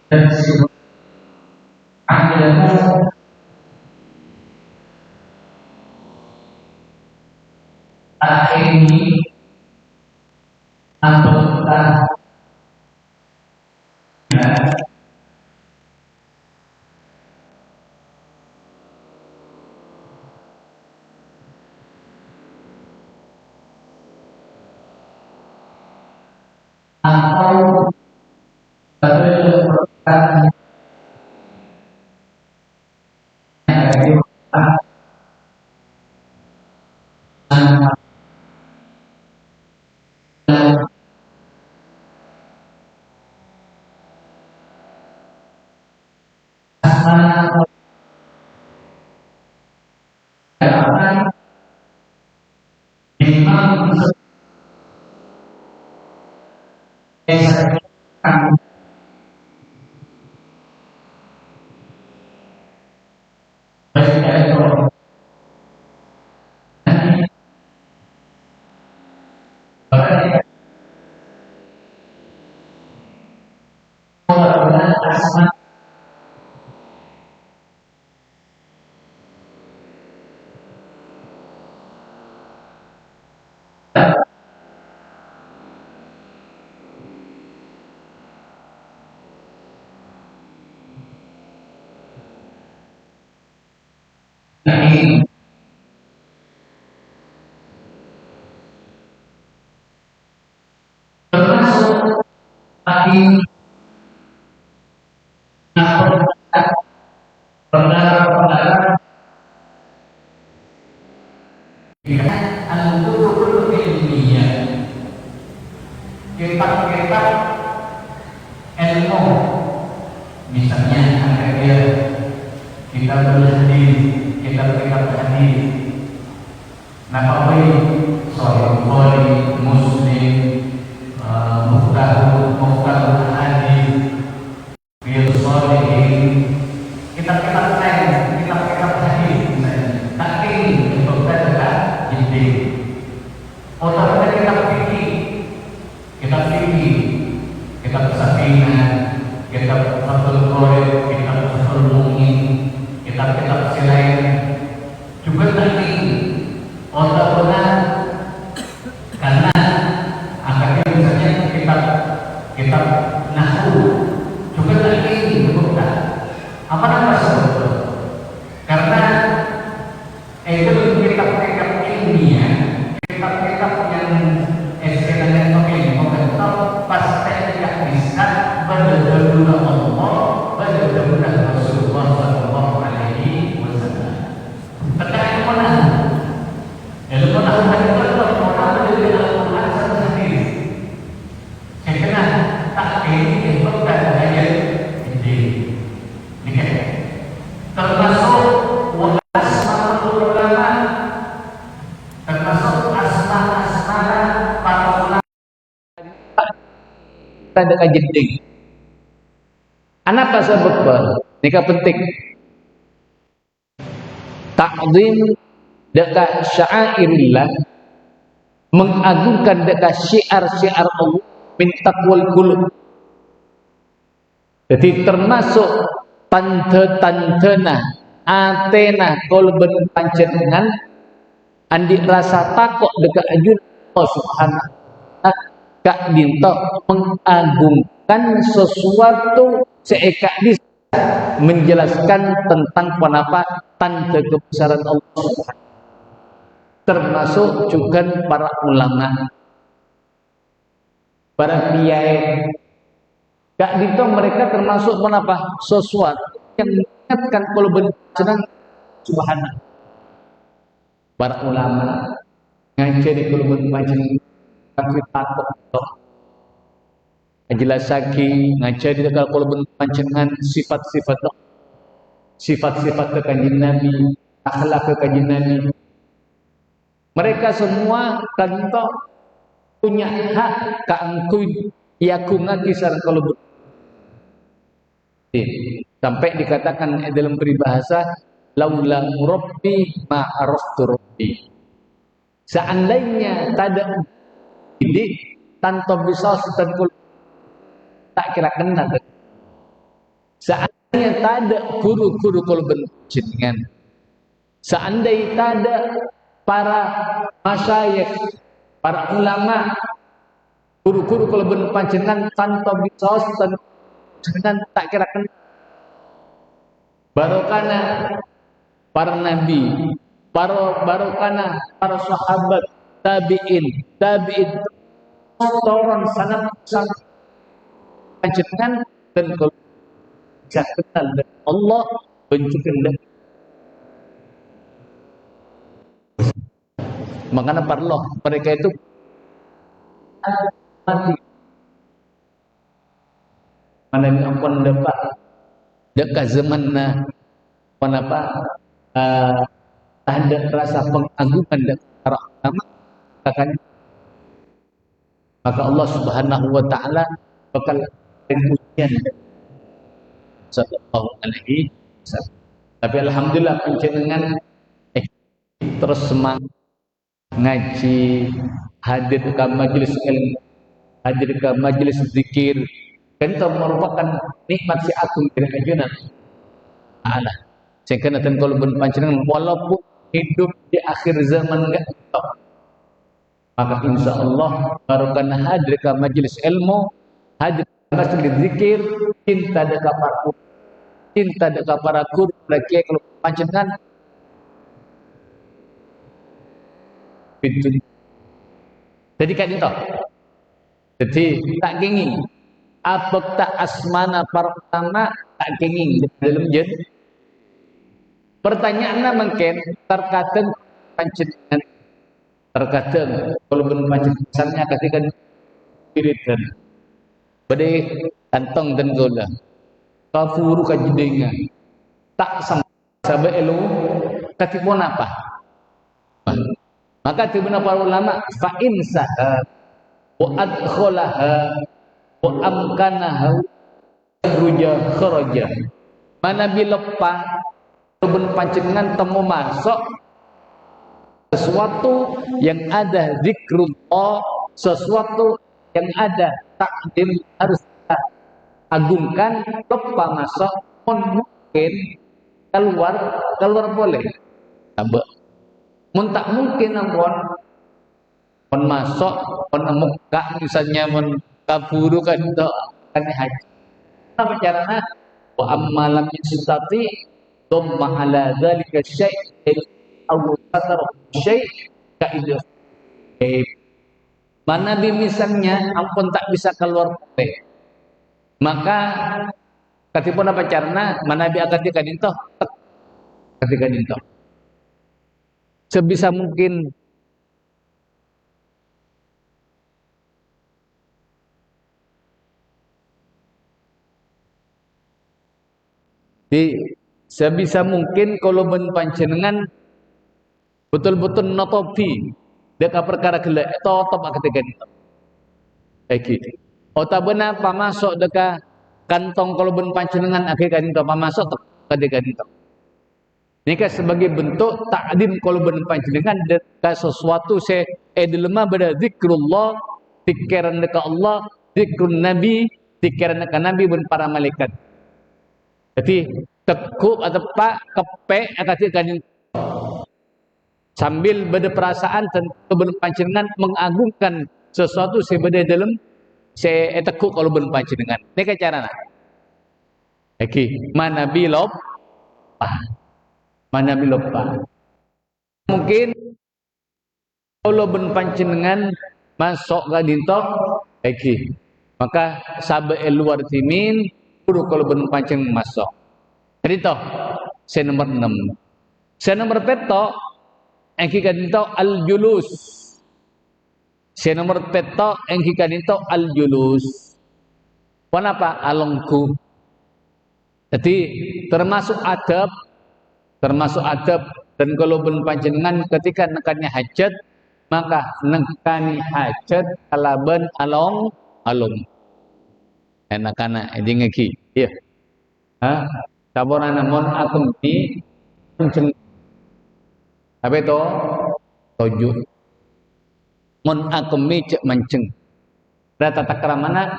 dan ada ini anggota atau berperan memang termasuk bagi perkara-perkara al-kutubul ilmiah, kitab-kitab ilmu, misalnya ada kitab hadis, kitab-kitab hadis, Nawawi, Sahih Bukhari, Muslim, Mukhtarul Hadis, Riyadhus Shalihin, kitab-kitab lain, kitab-kitab hadis misalnya. Tapi untuk adalah jadi otaknya kitab fikih, kitab Safinah, kitab Fathul Qorib, kitab Fathul Mu'in, kitab-kitab selain juga tadi otaknya karena akhirnya misalnya kitab Nahwu juga tadi disebutkan apa nama sebetulnya karena itu kitab-kitab ilmiah, kitab-kitab yang istilahnya bukan pasti tidak bisa berdasarkan Allah, berdasarkan Rasulullah Sallallahu Alaihi Wasallam. Terkait mana? Ilmu nahwu itu adalah orang dari Al-Quran satu hadis. Saya kira tak ini bukan ayat ini. Termasuk asmaul ulama, termasuk asma para ulama. Tanda kajian. Anak pasal berbal, nikah penting. Ta'zim dekat syairillah, mengagungkan dekat syiar-syiar Allah min taqwal qulub. Jadi termasuk tante-tantena atena kolben panjenengan andi rasa takut dekat ajun Allah subhanahu wa ta'ala kak dinto mengagungkan sesuatu seekak bisa menjelaskan tentang kenapa tanda kebesaran Allah, termasuk juga para ulama, para kiai. Kak Dito mereka termasuk kenapa sesuatu yang mengingatkan kalau benar subhanallah. Para ulama ngajari kalau benar tapi takut Ajelasaki ngajari dekat kalau benar pancengan sifat-sifat ke kanjeng Nabi, akhlak ke kanjeng Nabi. Mereka semua kanto punya hak kaangkuy yakunga kisar kalau sampai dikatakan dalam peribahasa laula rabbi ma araftu rabbi. Seandainya tak ada didik tanpa bisa setan tak kira kenal. Seandainya tak ada guru-guru kolben jenengan, seandainya tak ada para masyayikh, para ulama, guru-guru kolben panjenengan tanpa bisos dan jenengan tak kirakan barokana para nabi, barokana para sahabat, tabiin, turun sanad sampai panjenengan dan kalau bisa kenal dengan Allah bencukan dan makanya perlu mereka itu mati mana yang ampun dapat dekat zaman apa ada rasa pengagungan dan para ulama akan maka Allah Subhanahu wa taala bakal ujian sallallahu alaihi wasallam. Tapi alhamdulillah panjenengan terus semangat ngaji, hadir ke majelis ilmu, hadir ke majelis zikir, dan itu merupakan nikmat si agung dari ajunan Allah. Sehingga nanti kalau panjenengan walaupun hidup di akhir zaman enggak tahu, maka insya Allah barokah hadir ke majelis ilmu, hadir ke majelis zikir, cinta dekat para guru, cinta dekat para guru, lagi kalau panjenengan pintu. Jadi kan itu. Jadi tak kenging. Apa tak asmana para ulama tak kenging dalam jen. Pertanyaannya mungkin terkadang panjenengan terkadang kalau belum panjenengan misalnya ketika diridan badai kantong dan gola kafuru kajidengan tak sampai elu katipun apa maka tibuna para ulama fa insaha wa adkhalaha wa amkanaha ruja kharaja mana bilepa belum panjenengan temu masuk sesuatu yang ada zikrullah, sesuatu yang ada takdim harus kita agungkan, lupa masuk pun mungkin keluar boleh tambah mun tak mungkin ampun mun masuk mun muka misalnya mun kaburu kan itu kan haji apa caranya wa ammalam yastati thumma ala dzalika syai' aw satar syai' kaidah mana misalnya ampun tak bisa keluar boleh maka ketika apa caranya mana bi ketika dintoh sebisa mungkin sebisa mungkin kalau ben panjenengan betul-betul notopi deka perkara gelek top ketika itu gitu otabena pamasok deka kantong kalau ben panjenengan akhirnya itu pamasok ketika itu ini sebagai bentuk takdim kalau ben panjenengan deka sesuatu dilema pada zikrullah pikiran deka Allah zikrun nabi pikiran deka nabi ben para malaikat jadi tekuk atau pak kepe ketika sambil berperasaan tentu belum panjenengan mengagungkan sesuatu sebeda dalam tekuk kalau belum panjenengan ini ke cara nak mana bilopa mungkin kalau belum panjenengan masuk ke dintok maka sabe luar timin guru kalau belum panjenengan masuk jadi toh saya nomor 6 saya nomor peto engki kadinto al-julus. Si nomor peto engki kadinto al-julus. Kenapa? Alongku. Jadi termasuk adab dan kalau ben panjenengan ketika nekannya hajat maka nekani hajat kalaban along. Enak-enak ini ngeki. Iya. Saboran namun aku ni apa itu? Tujuh. Mun akemi cek manceng. Rata takra mana?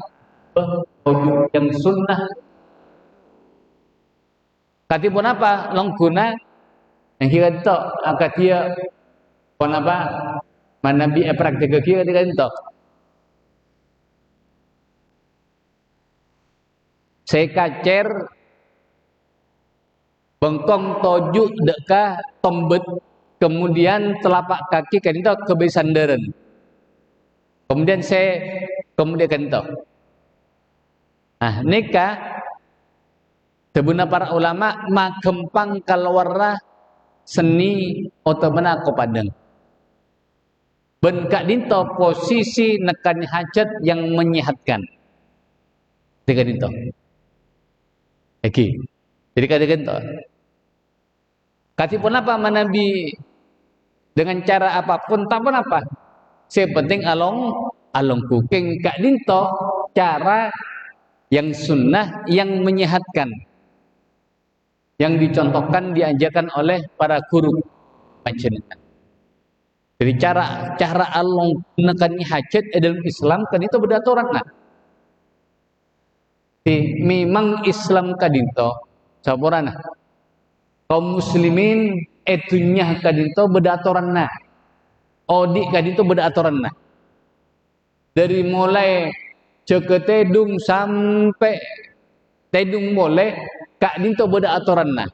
Tujuh yang sunnah. Katipun apa? Longguna yang kira itu akatia pon apa? Manabi praktik kira itu. Saya kacer bengkong toju deka tombet kemudian telapak kaki kan itu kebesandaran. Kemudian saya kemudian kan itu. Nah, nikah sebenarnya para ulama makempang kalwarra seni otomana ko padang. Ben kak dinto posisi nekan hajat yang menyehatkan. Tiga dinto. Oke. Jadi kata dinto. Katipun apa manabi dengan cara apapun tak apa. Saya penting along kuking kak dinto cara yang sunnah yang menyehatkan. Yang dicontohkan diajarkan oleh para guru panjenengan. Jadi cara Allah menekannya hajat dalam Islam kan itu berdaturan nah. Memang Islam kadinto saborana. Kaum muslimin etunya kadinto berdaturan nah. Odi kadinto berdaturan nah. Dari mulai ceketedung sampai tedung boleh kak dinto beda aturan nah.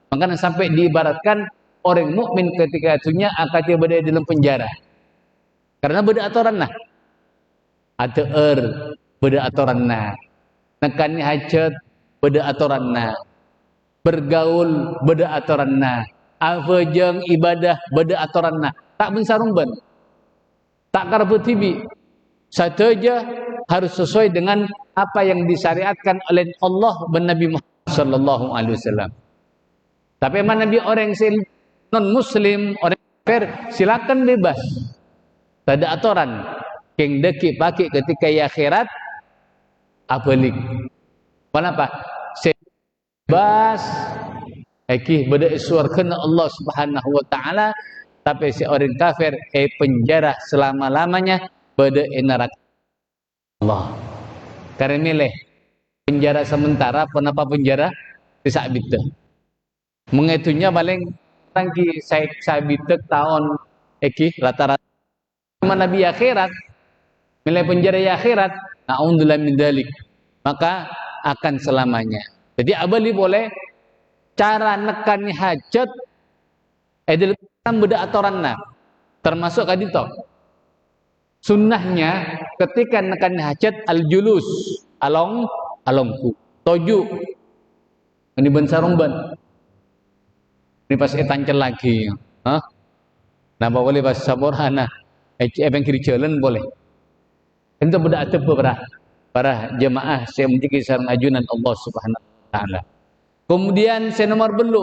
Makanya sampai diibaratkan orang mukmin ketika itunya akan dia berada dalam penjara. Karena beda aturan nah. Ateer beda aturan nah. Nekani hajat beda aturan nah. Bergaul beda aturan nah. Afajeng ibadah beda aturan nah. Tak bensarung ben. Tak karbu tibi. Satu aja harus sesuai dengan apa yang disyariatkan oleh Allah dan Nabi Muhammad sallallahu alaihi wasallam. Tapi mana Nabi orang non muslim, orang kafir silakan bebas. Tak ada aturan. Yang deki pakai ketika ya akhirat abalik. Kenapa? Bebas. Eki beda surga Allah Subhanahu wa taala, tapi si orang kafir penjara selama-lamanya beda neraka Allah. Karena milih penjara sementara, kenapa penjara bisa bitek? Mengitunya paling tangki saya bitek tahun rata-rata Nabi akhirat, milih penjara ya akhirat, na'udzubillah min dzalik, maka akan selamanya. Jadi abali boleh cara nekan hajat dalam beda aturanna, termasuk kadito. Sunnahnya ketika nekan hajat al-julus alongku toju ini ben sarung ben ini pas etancel lagi napa boleh pas saborana ebeng kiri jalan boleh itu beda atep para jemaah saya menciki sareng ajunan Allah Subhanahu wa taala. Kemudian saya nomor belu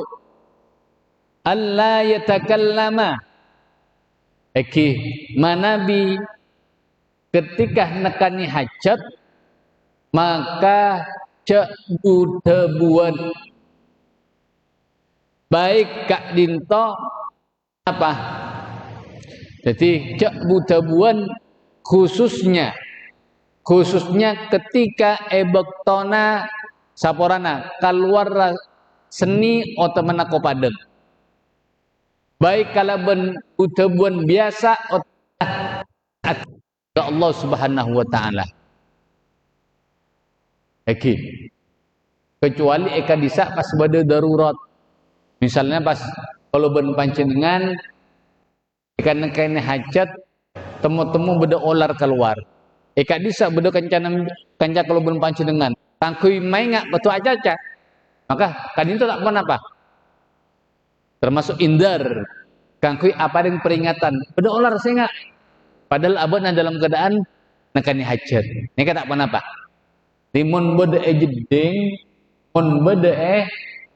alla yatakallama manabi ketika nekani hajat maka cek budebuan baik kak dinto apa jadi cek budebuan khususnya ketika ebektona saporana keluar seni otomana kopadeng baik kalau ben budebuan biasa Allah Subhanahu wa taala. Kecuali eka bisa pas bade darurat. Misalnya pas kalau ben panjenengan ikan nekane hajat temu-temu beda olar keluar. Eka bisa beda kanca kalau ben panjenengan. Tangkui maingak betul aja. Maka kadin itu tak apa. Termasuk indar. Kangkui apa yang peringatan. Beda olar saya enggak. Padahal abadna dalam keadaan nekani hajat. Ini kata apa? Timun bede jeding, mun bede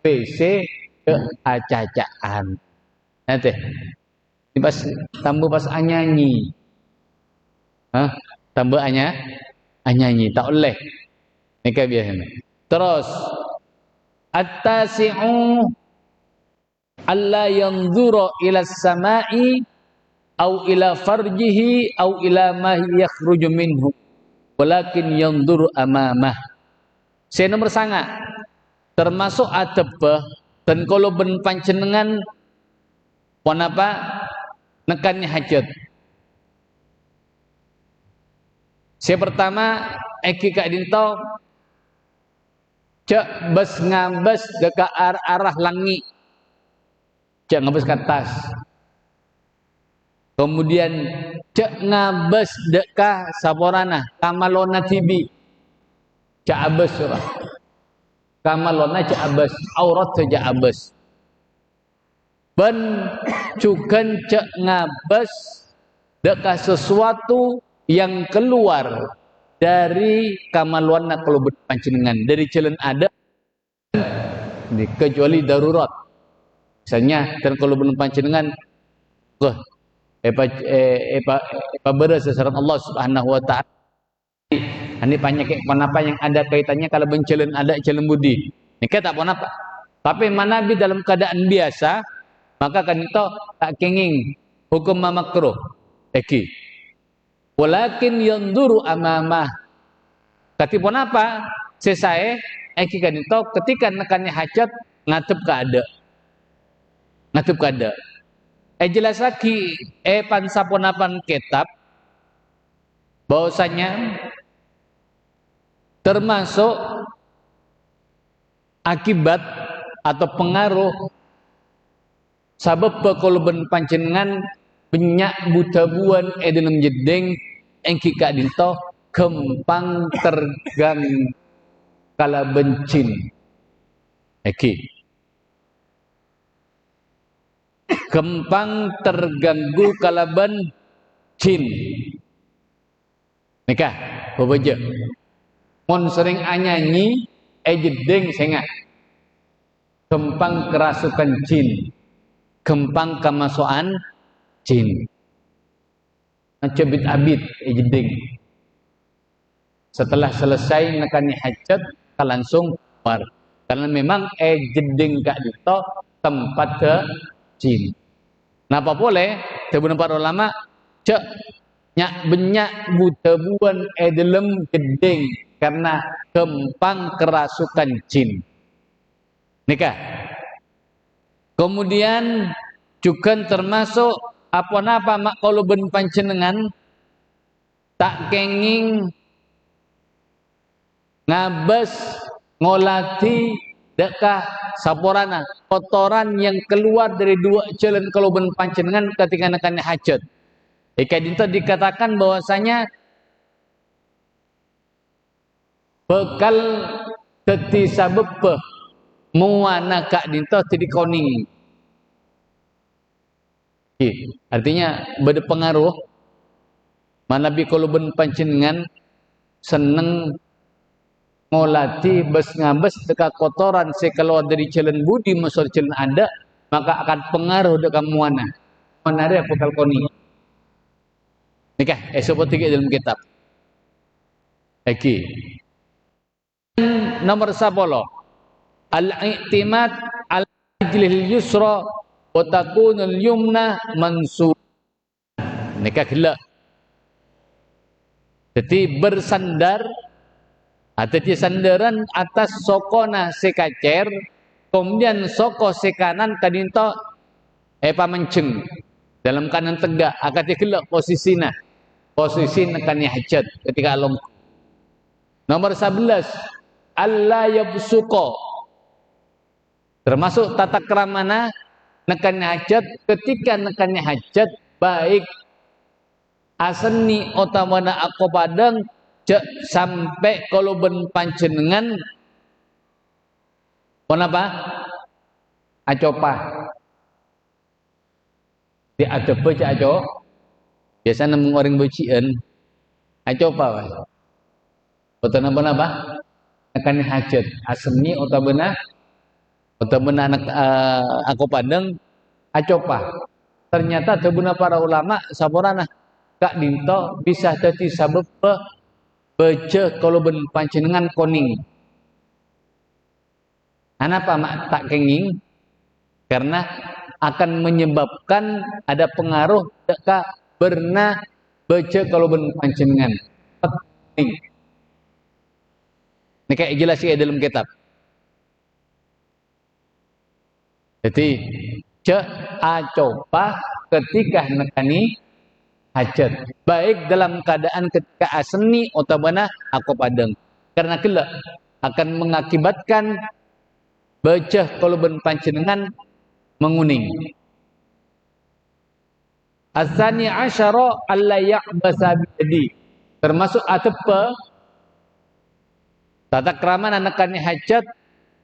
PC ke acacaan. Nanti, ini pas tambah pas anyanyi, tambah anyanyi, tak oleh. Ini kayak biasanya. Terus, at-tasi'u alla yanzura ila samai au ila farjihi au ila ma yakhruju minhu walakin yanzur amamah. Saya nomor sangat termasuk adab dan kalau ben panjenengan apa nekannya hajat. Saya pertama eki kak dinto cek bes ngabes ke arah langit, cek ngabes ke atas. Kemudian cek ngabes deka saporana kamalona tibi, cek abes kamalona cek abes aurat saja abes. Ben cukan cek ngabes deka sesuatu yang keluar dari kamaluan kalau berpancingan dari jalan ada kecuali darurat misalnya dan kalau berpancingan beres sasaran Allah Subhanahu wa taala ini penyakit apa yang ada kaitannya kalau benjalan ada jalan budi ini kita apa tapi manabi dalam keadaan biasa maka kan itu tak kenging hukum makruh eki walakin yanduru amamah katipun apa sesae eki kan itu ketika nekannya hajat ngadep ke ada jelas lagi pansaponapan kitab bahwasanya termasuk akibat atau pengaruh sabab pekoloben panjenengan penyak butabuan dalam jedeng engki kak dinto kempang tergang kala bencin eki kempang terganggu kala bencin nikah babaja mon sering anyanyi jedeng sengah kempang kerasukan jin kempang kemasukan jin cebit abid jeding setelah selesai nekani hajat langsung keluar karena memang jeding kak dito tempat ke jin napa boleh tebunan para ulama cek nyak benyak butabuan dalam jeding karena kempang kerasukan jin nikah. Kemudian juga termasuk apa-apa mak kalau ben panjenengan tak kenging ngabes ngolati dekah saporana kotoran yang keluar dari dua jalan kalau ben panjenengan ketika nekannya hajat. Ika dinto dikatakan bahwasanya bekal teti sabep muana kak dinto jadi koning. Artinya berpengaruh mana bi kalau ben panjenengan seneng ngolati bes ngabes dekat kotoran sekeluar dari jalan budi masuk jalan ada maka akan pengaruh dekat muana. Muana ada bekal koning. Nikah seperti dalam kitab. Oke. Nomor 10 al-i'timad al-ajlil yusra wa takunul yumna mansub nikah gila jadi bersandar atau di sandaran atas sokona sekacer kemudian soko sekanan kadinto pamenceng dalam kanan tegak akad gila posisi nekani hajat ketika alom nomor 11 alla yabsuqa termasuk tata keramana nekannya hajat ketika nekannya hajat baik aseni otamana aku padang sampai kalau ben panjenengan kenapa acopa di adep baca aco biasa nemu orang becian acopa atau apa nekannya hajat aseni otamana anak aku pandang acopa ternyata tebuna para ulama saporana kak dinto bisa jadi sabab baca kalau ben panjenengan koning kenapa mak tak kenging karena akan menyebabkan ada pengaruh kak berna baca kalau ben panjenengan ini kayak jelas ya dalam kitab. Jadi cek acopa ketika nekani hajat, baik dalam keadaan ketika aseni atau mana aku padang, karena kelak akan mengakibatkan becah kalau ben panjenengan menguning. Asani asyara alla ya'basa biyadi, termasuk atepa tata krama nekani hajat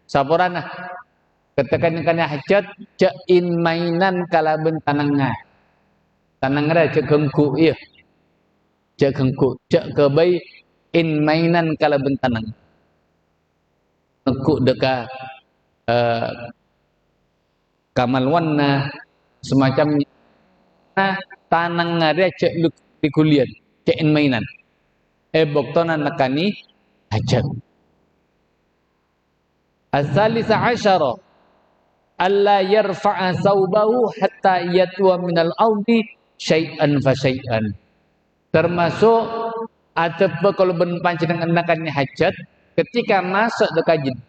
saporana ketika nekani hajat cek in mainan kalaben tanangah. Tanang cek gengku iya. Cek gengku, cek kebai in mainan kalaben tanang. Nekuk deka kamalwanna semacam tanang ada cek likulian, cek in mainan. Boktona nekani hajat. As-salisa asyara alla yarfa'a thawbahu hatta yatwa minal ardi syai'an fa syai'an. Termasuk atau kalau ben panjenengan nakani hajat ketika masuk dekat jeding.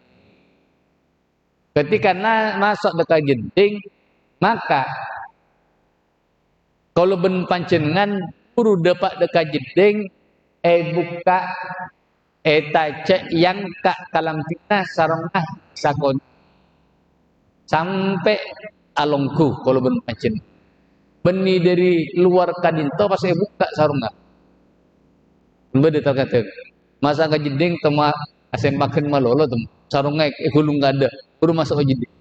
Ketika masuk dekat jeding, maka kalau ben panjenengan guru depak dekat jeding buka tace yang kak kalam tina sarongah sakon sampai alongku kalau ben panjenengan beni dari luar kadinto pas buka sarungna. Bede terkata masa ka jeding tema asem makan malolo tem sarungna hulung ada baru masuk ke jeding.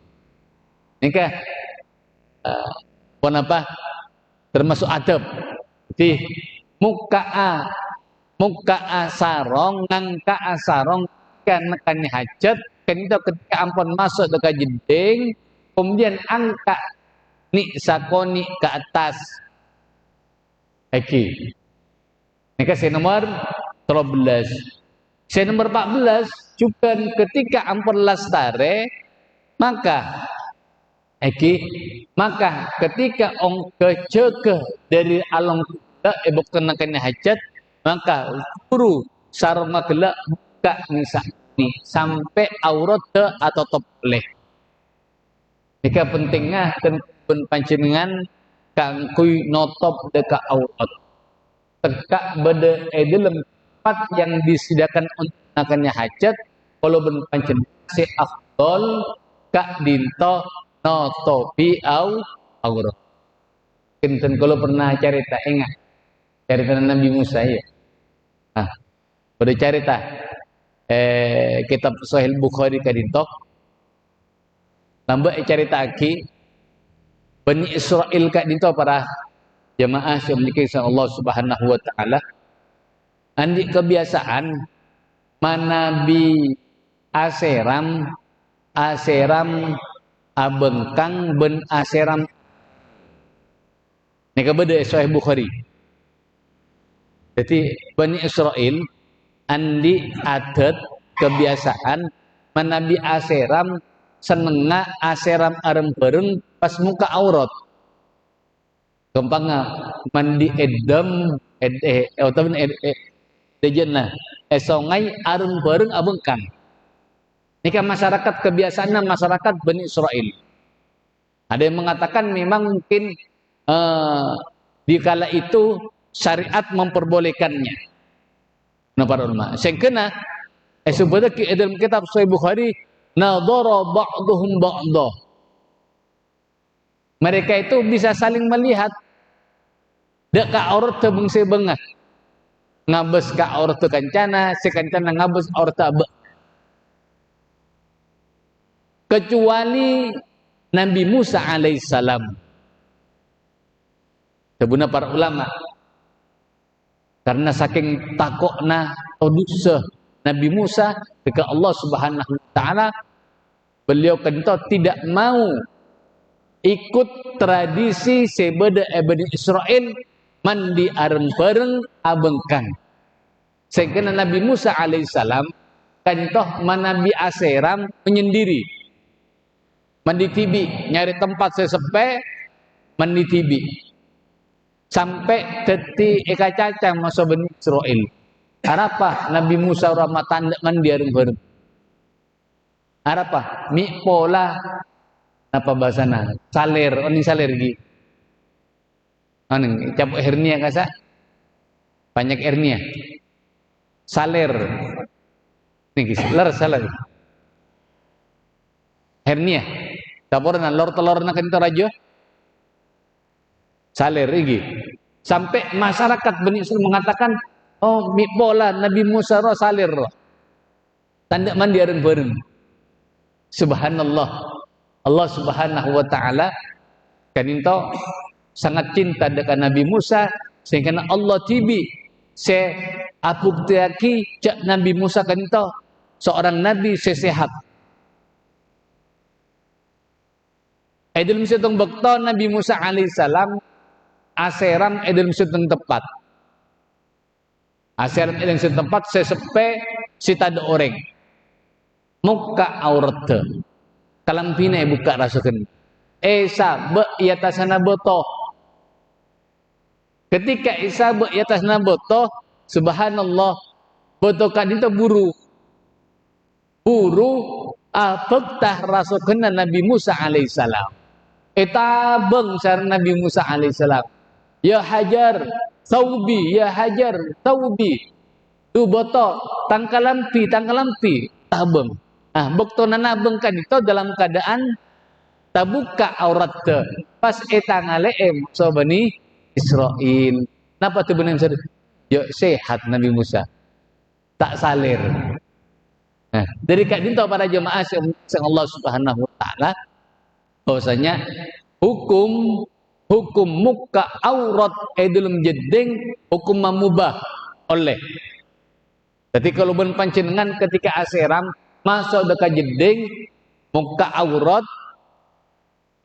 Nikah apa termasuk adab. Jadi muka sarong ngangka sarong kan hajat kan itu ketika ampun masuk dekat jeding kemudian angkat ni sakoni ke atas. Oke. Ini saya nomor 13. Saya nomor 14 juga ketika ampun lastare maka ketika ong keceke dari along ebok tenakannya hajat maka guru sarung gelak buka ni sampai aurat atau topleh. Jika pentingnya pun panjenengan kang kui notop deka aurat tekak bede dalam tempat yang disediakan untuk nakannya hajat kalau ben panjenengan si afdol kak dinto notopi aurat. Kinten kalau pernah cerita ingat cerita Nabi Musa ya. Pada cerita kitab Sahih Bukhari kadinto lambat cerita aki Bani Israel kak dinto para jamaah yang memiliki Allah Subhanahu wa taala andi kebiasaan manabi aseram abengkang ben aseram nika beda Sahih Bukhari. Jadi Bani Israel andi adat kebiasaan manabi aseram senengah aseram arem bareng pas muka aurat. Gampangnya mandi edam ataupun dejena songai arem bareng abengkang. Nika masyarakat kebiasaan masyarakat Bani Israel. Ada yang mengatakan memang mungkin di kala itu syariat memperbolehkannya. Nah para ulama. Sengkena sebutnya dalam kitab Sahih Bukhari nadhara ba'dhum ba'dha. Mereka itu bisa saling melihat dak ka aurat teu beungse beungah. Ngabes ka aurat teu kancana, sekancana ngabes aurat teu. Kecuali Nabi Musa alaihissalam. Sebuna para ulama karena saking takokna dosa Nabi Musa kepada Allah Subhanahu wa taala, beliau kento tidak mau ikut tradisi sebeda Bani Israel mandi areng bareng abengkang. Sehingga Nabi Musa alaihissalam kantoh manabi aseram menyendiri. Mandi tibi, nyari tempat sesepe mandi tibi. Sampai teti eka cacang masuk Bani Israel. Arapa Nabi Musa ramatan mandi areng bareng. Arapa mi pola Apa bahasana? Saler, ini saler gi. Anu, capuk hernia kasa? Banyak hernia. Saler. Nih, ler saler. Hernia. Taporna lor telorna kan itu rajo. Saler iki. Sampai masyarakat Bani Israil mengatakan, oh, bola Nabi Musa roh saler roh. Tanda mandiareng bareng. Subhanallah. Allah Subhanahu wa taala kan itu sangat cinta dengan Nabi Musa sehingga Allah tibi se apuktiaki cak Nabi Musa kan itu seorang nabi sesehat. Edel misutong bekto Nabi Musa alaihissalam aseram edel misutong tepat. Aseram edel misutong tepat sesepe sitada orang. Muka aurat kalampina buka rasukan. Esa be iatasana boto. Ketika Isa be iatasana boto, subhanallah, boto kadito buru. Buru apektah rasukan Nabi Musa alaihissalam. Etabeng sar Nabi Musa alaihissalam. Ya Hajar, Taubi, ya Hajar, Taubi. Tu boto, tangkalampi, tabeng. Ah, bokto nanabeng kan itu dalam keadaan tabuka aurat te. Pas etangaleem so Bani Israil. Napa tu Bani Israil? Yo sehat Nabi Musa. Tak salir. Nah, dari kak dinto para jemaah yang Allah Subhanahu wa taala bahwasanya hukum muka aurat dalam jeding hukum mamubah oleh. Jadi kalau ben pancenengan ketika aseram masuk dekat jeding muka aurat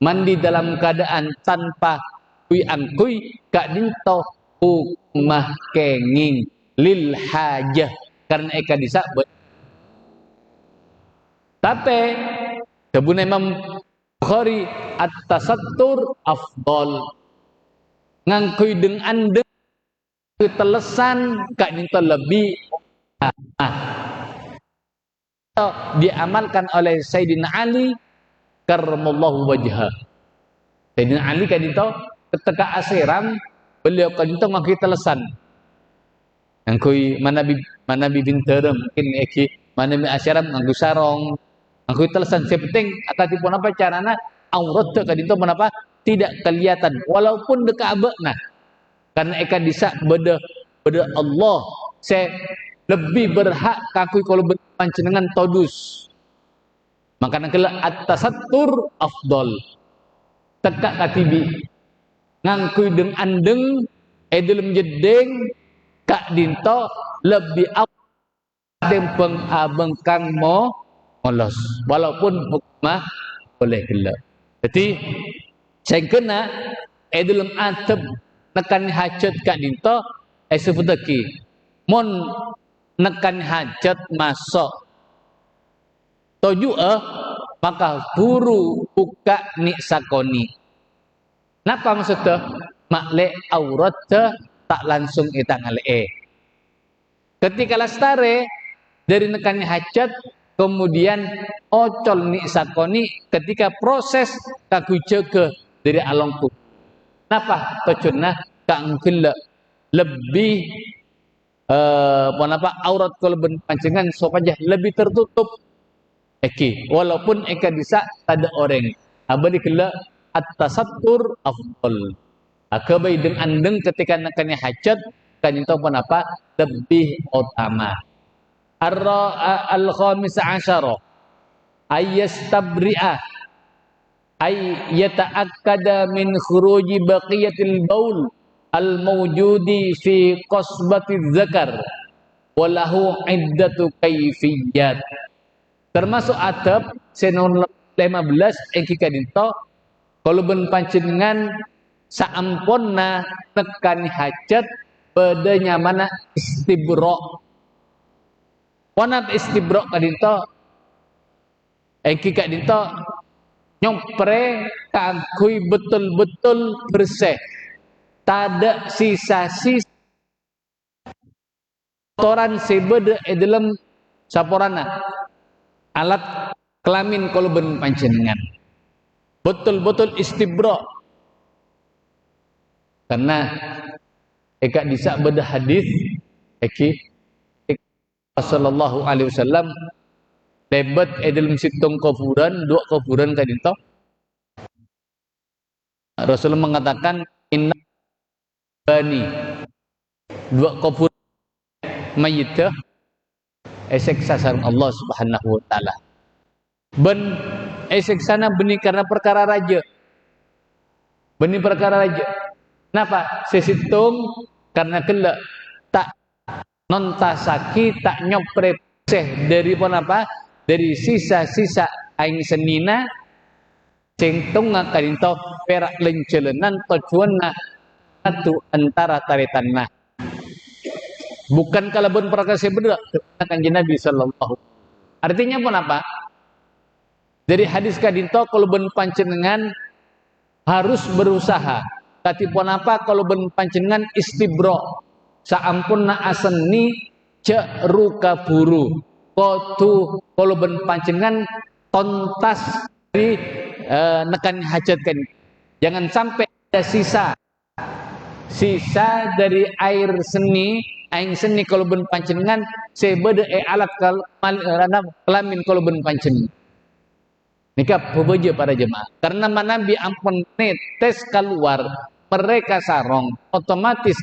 mandi dalam keadaan tanpa kui angkui kak dinto hukumah kenging lil hajah karena eka disabut. Tapi kebun Imam Bukhari at-tasattur afdal ngangkui dengan telesan kak dinto lebih diamalkan oleh Sayyidina Ali karramallahu wajhah. Sayyidina Ali kan itu ketika asiram beliau kan itu ngaki telesan. Ngaki manabi binterem mungkin eki manabi asiram nganggu sarong, ngaki telesan. Sepenting akatipun apa carana aurat kan itu menapa tidak kelihatan walaupun dekat abekna. Karena eka disa beda Allah saya lebih berhak kakui kalau pancenengan todus. Makanya kala at-tasattur afdal. Tekak katibi ngangkui deng andeng dalam jedeng kak dinto lebih dempeng abeng kang molos walaupun hukmah boleh gila. Jadi saya kena dalam atep nekan hajat kak dinto sebutaki mon nekan hajat masuk toju maka buru buka ni sakoni. Napa maksudnya? Makle aurat tak langsung itang ale. Ketika lastare dari nekan hajat kemudian ocol ni sakoni ketika proses kaku jaga dari alongku. Napa? Kecuna kang lebih apa aurat kalau pancingan sopajah lebih tertutup walaupun eka bisa ada orang abadi kela at-tasattur afdal akabai dengan andeng ketika nakanya hajat kan itu apa lebih utama al-khamis asyara ayyastabri'a ay yata'akkada min khuruji baqiyatil baul al-mawjudi fi qasbati zakar walahu iddatu kaifiyat. Termasuk adab senon 15 engkika dinto kalau ben pancenengan saamponna tekan hajat pada nyamana istibro. Wanat istibro kadinto engkika dinto nyopre kagui betul-betul bersih. Tada sisa-sisa kotoran sebeda dalam saporana alat kelamin kalau ben pancenengan betul-betul istibra. Karena eka disak beda hadis sallallahu alaihi wasallam lebat dalam situng kuburan, dua kuburan kadinto. Rasulullah mengatakan inna bani dua kuburan mayitah esek sasaran Allah Subhanahu wa taala. Ben esek sana benih karena perkara raja. Benih perkara raja. Kenapa? Sesitung karena kelak tak nontasaki tak nyopre dari pun apa? Dari sisa-sisa aing senina sing tunga kadinto perak lencelenan tujuanna satu antara taritanna. Bukan kalabun perkara sebeda kanjeng Nabi sallallahu. Artinya pun apa? Dari hadis kadinto kalau ben panjenengan harus berusaha. Tapi pun apa kalau ben panjenengan istibro saampunna aseni cek ruka buru kotu kalau ben panjenengan tontas dari nekan hajat kan. Jangan sampai ada sisa dari air seni aing seni kalau ben panjenengan sebeda alat kelamin kalau ben panjenengan. Nikah bebeja para jemaah. Karena Nabi ampun netes keluar mereka sarong otomatis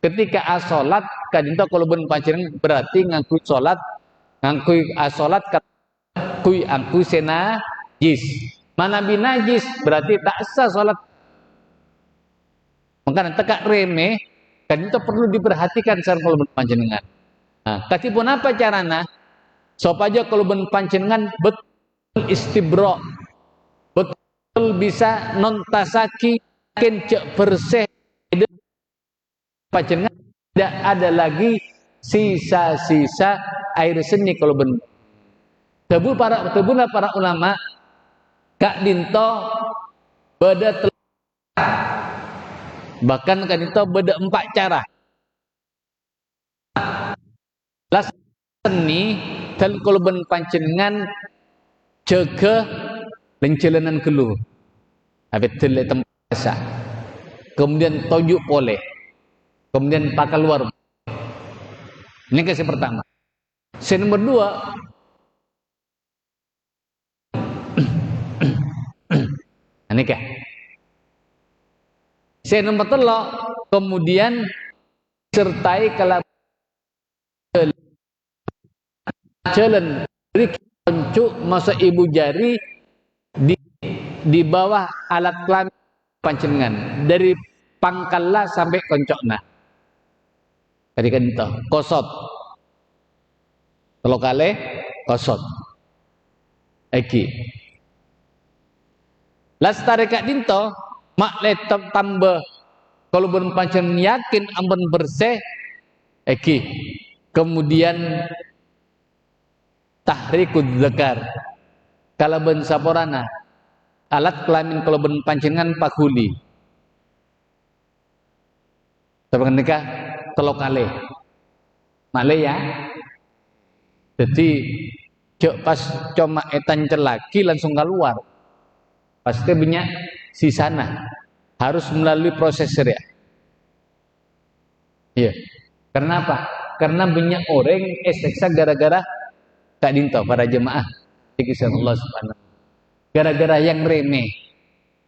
ketika asolat kadinto kalau ben panjenengan berarti ngangkui solat ngangkui asolat kui angkui sena jis. Nabi najis berarti tak sah solat. Maka tekak remeh kadinto perlu diperhatikan sareng kalau ben panjenengan. Nah, katipun apa carana? Supaya kalau ben panjenengan betul istibra betul bisa nontasaki kencek bersih panjenengan tidak ada lagi sisa-sisa air seni kalau benar. Tebuna para ulama kak dinto beda bahkan kak dinto beda 4 cara. Las seni dan kalau ben panjenengan jaga lencelenan keluh habis telek tempat biasa kemudian tojuk poleh kemudian pakai luar ini kasih pertama. Nomor 2 ini kah nomor 3 kemudian sertai kalau jalan beri pencuk masa ibu jari di bawah alat kelamin panjenengan dari pangkalla sampai koncokna. Tadi kan itu kosot. Kalau kale kosot. Eki. Lastare kak dinto mak letop tambah kalau ben panjenengan yakin ampun bersih eki. Kemudian tahrikud zakar kalau ben saporana alat kelamin kalau ben panjenengan pakuli sebagai nikah telok kali male ya jadi pas cuma etan celaki langsung keluar pasti banyak sisana harus melalui proses ya iya karena apa karena banyak orang seksa gara-gara kak dinto para jemaah dikisah Allah Subhanahu gara-gara yang remeh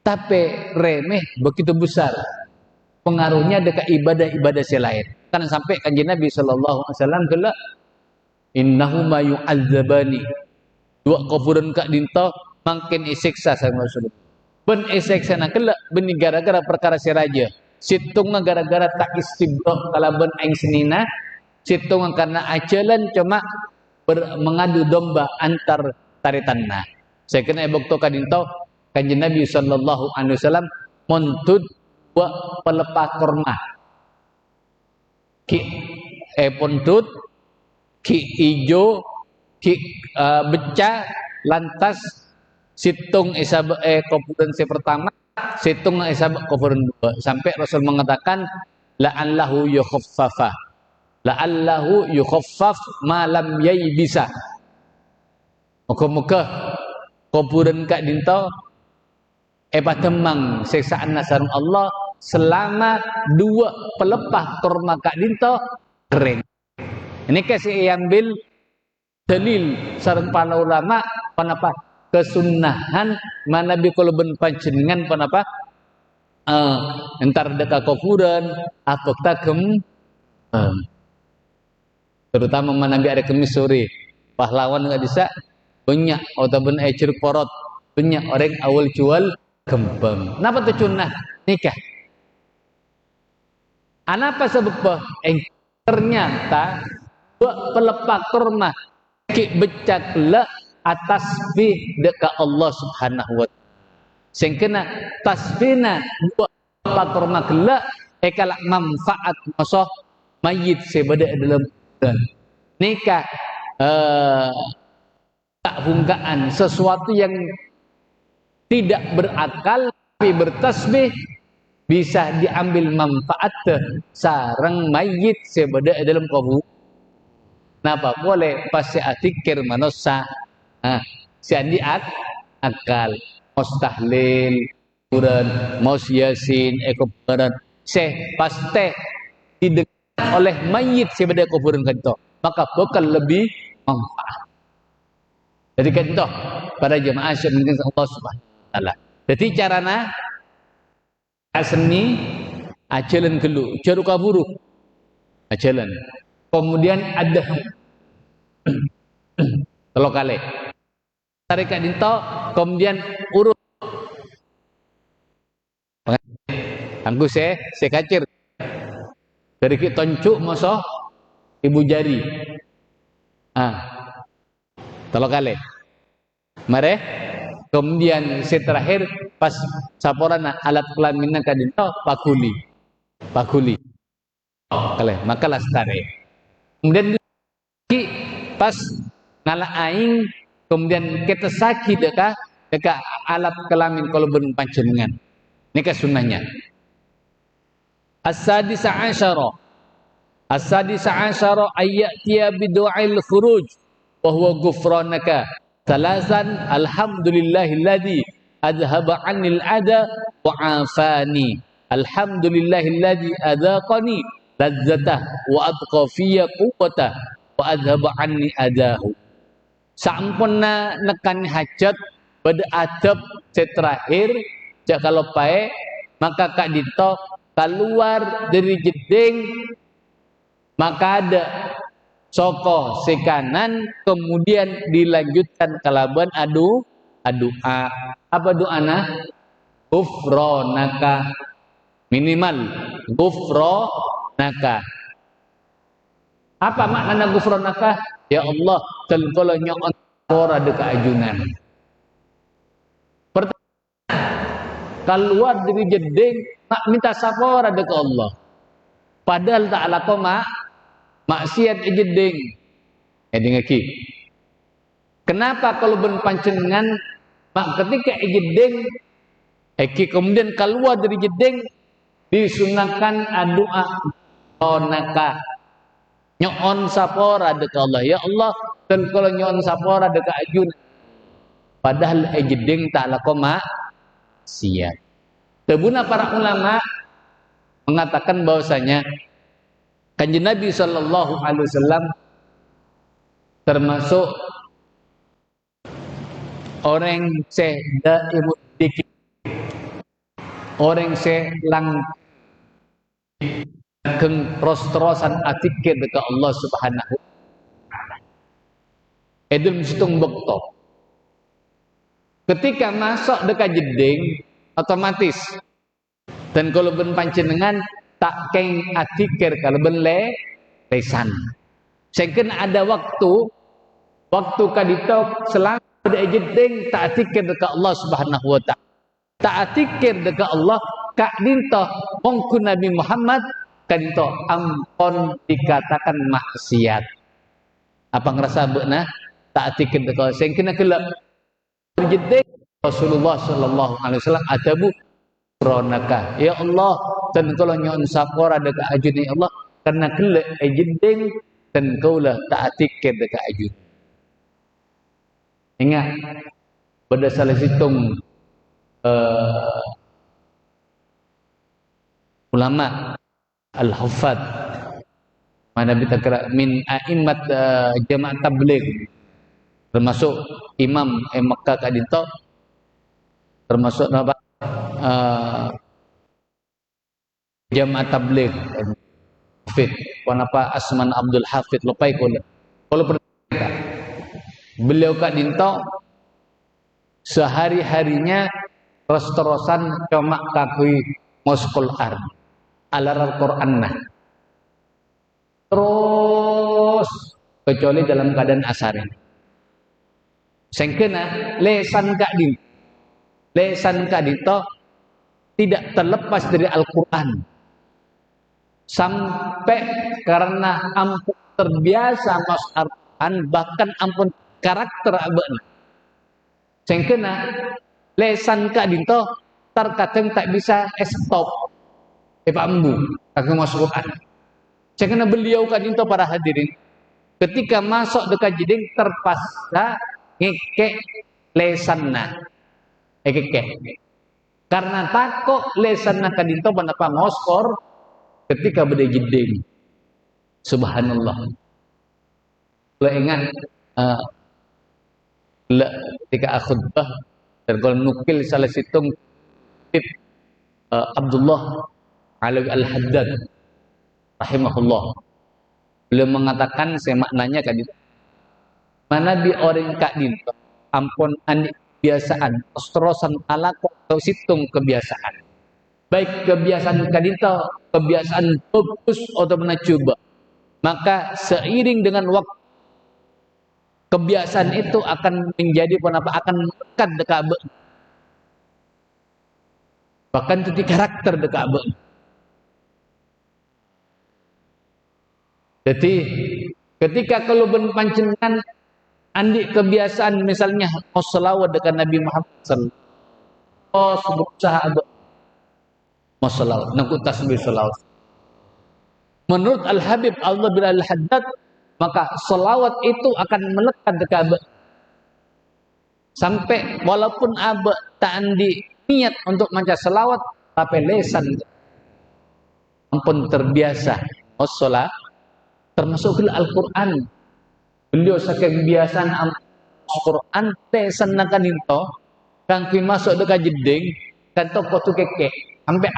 tapi remeh begitu besar pengaruhnya dekat ibadah-ibadah selain kan sampai kanjeng Nabi sallallahu alaihi wasallam kala innahuma yu'adzabani dua kuburan kak dinto makin isiksa sama Rasulullah ben isiksa nak kala ben gara-gara perkara si raja situng gara-gara tak istibra kala ben aing senina situng karena ajalan cuma mengadu domba antar taritanna. Saya kena ebok kadinto kanjeng Nabi sallallahu alaihi wasallam montut wa pelepah korma. Ki pontut ki ijo ki beca lantas situng isab kuburan si pertama situng isab kuburan dua sampai Rasul mengatakan la'allahu yukhaffafa la'allahu yukhaffaf ma lam yaybisa. Muka-muka kuburan kak dinto temang seksaan nasarun Allah selama dua pelepah korma kak dinto keren. Ini kasih ambil dalil sareng para ulama panapa kesunahan manabi kalau panjenengan panapa entar deka kufuran atau tagem terutama manabi ada kemis sore pahlawan nggak bisa banyak ataupun ceruk porot banyak orang awal jual kembang. Kenapa tuh cunah nikah? Apa sebab ternyata pelepah kurma ki becakla atas bi dekat Allah Subhanahu wa taala. Sing kena tasbina dua pelepah kurma gelak kalak manfaat masoh mayit sebada dalam dan nikah tak bungkaan sesuatu yang tidak berakal tapi bertasbih bisa diambil manfaat sarang mayit sebada dalam kubur. Napa boleh pasti atikir manusia si andi akal mos tahlil kuran mos yasin kuburan se pasti didengar oleh mayit sebada kuburan kanto maka bakal lebih manfaat. Jadi kanto pada jemaah syukur Allah Subhanahu wa taala. Jadi carana seni ajalan gelu jaru kaburu ajalan kemudian ada kalau kali tarik dinto kemudian urut anggu se kacir dari kita toncuk moso ibu jari kalau kali mare kemudian terakhir pas saporana alat kelaminna kadinto pakuli kale maka lastare kemudian pas ngala aing kemudian kita sakit deka alat kelamin kalau ben panjenengan nikah sunnahnya as-sadisa asyara ayyatiya bidu'ail khuruj wa huwa ghufranaka salasan alhamdulillahilladzi adhaba 'anil ada wa 'afani alhamdulillahilladzi adzaqani ladzatah wa atqa fiyya quwwatah wa adhaba 'anni adahu. Sampurna nekan hajat pada adab terakhir jak kalau pae maka kak dito keluar dari jeding maka ada soko sekanan kemudian dilanjutkan kalaban doa apa doana ghufranaka minimal ghufranaka apa makna ghufranaka ya Allah kalau nyon ora de kaajunan keluar dari jeding minta sapora de Allah padahal tak ala koma maksiat jeding dengaki kenapa kalau ben pancengan ketika jeding kemudian keluar dari jeding disunahkan doa onaka nyon sapora de Allah ya Allah dan kalau nyon sapora de ajun padahal jeding tak ala koma maksiat. Tebuna para ulama mengatakan bahwasanya Kanjeng Nabi sallallahu alaihi wasallam termasuk orang daimud dikir orang lang keng terus-terusan atikir dekat Allah Subhanahu wa taala. Edul situng bekto. Ketika masuk dekat jeding otomatis dan kalau ben panjenengan tak keng atikir kalau ben lesan. Sehingga ada waktu kadito selama ada jeding tak atikir dekat Allah Subhanahu wa taala. Tak atikir dekat Allah kak dinto mongku Nabi Muhammad kadito ampun dikatakan maksiat. Apa ngerasa beuna tak atikir dekat Allah sehingga kelak jeding Rasulullah sallallahu alaihi wasallam adabu ronaka ya Allah dan kalau nyon sapora dekat ajun ya Allah karena kelak jeding dan kaulah tak atikir dekat ajun. Ingat pada salah situng uh, ulama al-huffaz mana kita kira min a'immat jamaah tabligh, termasuk imam Makkah kadito, termasuk apa jamaah tabligh Hafid wanapa Asman Abdul Hafid lupai kalau pernah beliau kadito sehari-harinya terus-terusan cuma kakui moskul ar alar Al-Quran nah terus kecuali dalam keadaan asar ini sengkena lesan kadito tidak terlepas dari Al-Quran sampai karena ampun terbiasa mas Al-Quran bahkan ampun karakter abana sengkena lesan kadito terkadang tak bisa stop pambu kagak masuk Quran sengkena beliau kadito para hadirin ketika masuk dekat jeding terpaksa ngekek lesanna ngekek karena takut lesanna kadito panapa moskor ketika beda jeding subhanallah lo ingat ketika khutbah dan kalau nukil salah situng Abdullah Alawi Al-Haddad rahimahullah beliau mengatakan saya maknanya kadito mana bi orang kadito ampun andi kebiasaan terusan ala atau situng kebiasaan baik kebiasaan kadito kebiasaan bagus atau mencoba maka seiring dengan waktu kebiasaan itu akan menjadi akan melekat dekat bahkan jadi karakter dekat jadi ketika kalau ben panjenengan andi kebiasaan misalnya mau selawat dekat Nabi Muhammad sallallahu berusaha mau selawat nangkut tasbih selawat menurut Al-Habib Allah bin Al-Haddad maka selawat itu akan melekat dekat sampai walaupun tak andi niat untuk maca selawat tapi lesan ampun terbiasa sholat termasuk Al-Quran beliau saking kebiasaan Al-Quran lesan nakan itu kang masuk dekat jeding kan toko tu keke sampai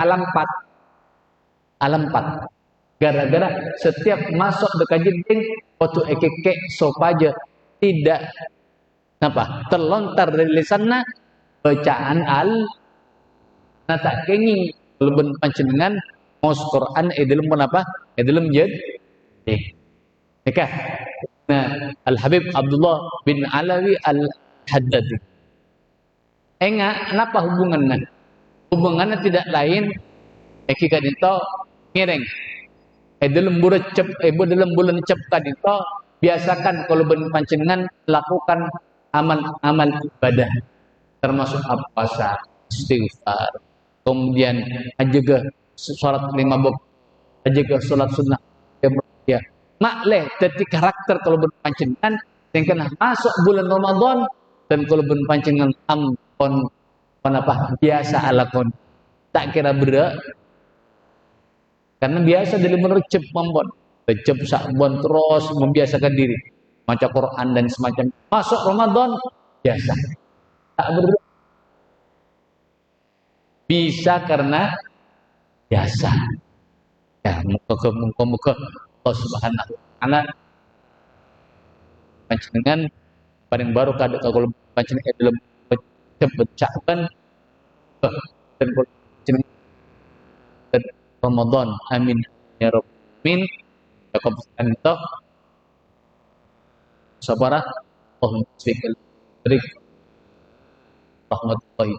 alam 4 gara-gara setiap masuk dekat jeding waktu ekeke sopaja tidak terlontar dari lisanna bacaan nah tak kenging lebih panjenengan mos Quran dalam dalam jeding nikah nah Al-Habib Abdullah bin Alawi Al-Haddad kenapa hubungannya tidak lain eki kadito ngireng dalam bulan cep kadito biasakan kalau ben panjenengan lakukan amal ibadah termasuk puasa istighfar kemudian juga salat 5 waktu juga salat sunnah ya makleh tadi karakter kalau ben panjenengan yang kena masuk bulan Ramadan dan kalau ben panjenengan ampun biasa alakon tak kira berat karena biasa dari merecep membon recep sakbon terus membiasakan diri baca Quran dan semacam masuk Ramadan biasa tak berat bisa karena biasa ya muka Allah Subhanahu wa taala panjenengan paling baru kalau panjenengan dalam bacakan dan Ramadan amin ya rabbal alamin ya kebesaran itu sabarah Allahumma rahmatullahi